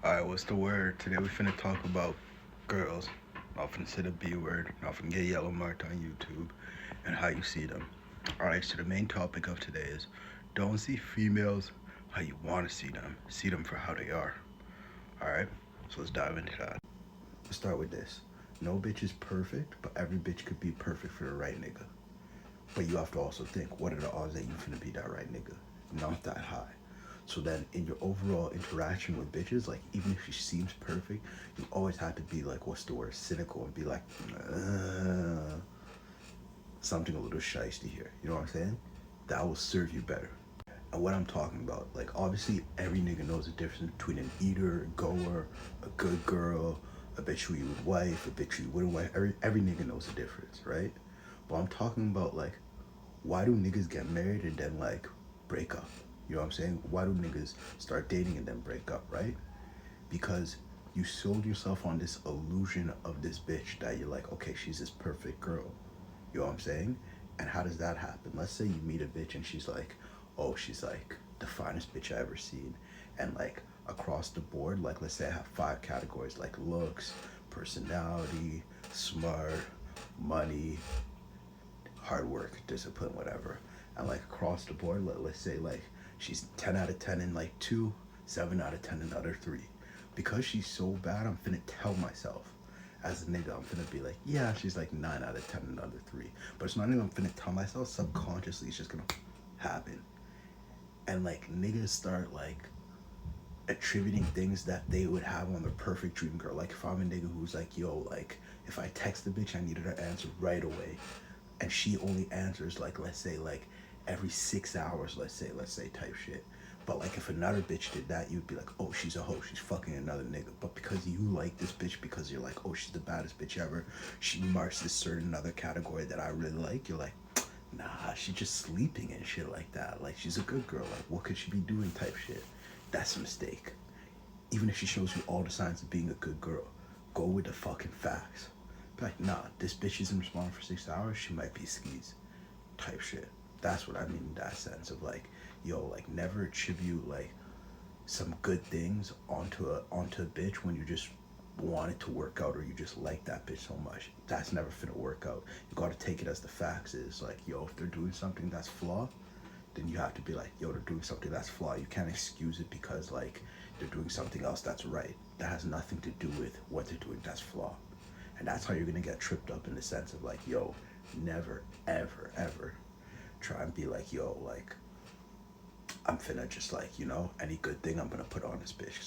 Alright, what's the word? Today we finna talk about girls. Not finna say the B word, not finna get yellow marked on YouTube, and how you see them. Alright, so the main topic of today is don't see females how you wanna see them for how they are. Alright, so let's dive into that. Let's start with this. No bitch is perfect, but every bitch could be perfect for the right nigga. But you have to also think, what are the odds that you finna be that right nigga? Not that high. So then in your overall interaction with bitches, like even if she seems perfect, you always have to be like, what's the word, cynical, and be like, something a little shiesty here. You know what I'm saying? That will serve you better. And what I'm talking about, like obviously every nigga knows the difference between an eater, a goer, a good girl, a bitch who you would wife, a bitch who you wouldn't wife. Every nigga knows the difference, right? But I'm talking about like, why do niggas get married and then like break up? You know what I'm saying? Why do niggas start dating and then break up, right? Because you sold yourself on this illusion of this bitch that you're like, okay, she's this perfect girl. You know what I'm saying? And how does that happen? Let's say you meet a bitch and she's like, oh, she's like the finest bitch I ever seen. And like across the board, like let's say I have 5 categories like looks, personality, smart, money, hard work, discipline, whatever. And like across the board, let's say like she's 10 out of 10 in like 2, 7 out of 10 in the other 3. Because she's so bad, I'm finna tell myself as a nigga, I'm finna be like, yeah, she's like 9 out of 10 in the other 3. But it's not even I'm finna tell myself, subconsciously it's just gonna happen. And like niggas start like attributing things that they would have on their perfect dream girl. Like if I'm a nigga who's like, yo, like if I text the bitch, I needed her answer right away, and she only answers like let's say like every 6 hours, let's say type shit. But like if another bitch did that, you'd be like, oh, she's a hoe, she's fucking another nigga. But because you like this bitch because you're like, oh, she's the baddest bitch ever, she marks this certain other category that I really like, you're like, nah, she's just sleeping and shit like that. Like she's a good girl. Like what could she be doing type shit. That's a mistake. Even if she shows you all the signs of being a good girl, go with the fucking facts. Be like, nah, this bitch isn't responding for 6 hours, she might be skis. Type shit. That's what I mean in that sense of like, yo, like never attribute like some good things onto a bitch when you just want it to work out or you just like that bitch so much. That's never finna work out. You gotta take it as the facts is. Like, yo, if they're doing something that's flaw, then you have to be like, yo, they're doing something that's flaw. You can't excuse it because like they're doing something else that's right. That has nothing to do with what they're doing that's flaw. And that's how you're gonna get tripped up in the sense of like, yo, never, ever, ever try and be like, yo, like, I'm finna just like, any good thing I'm gonna put on this bitch.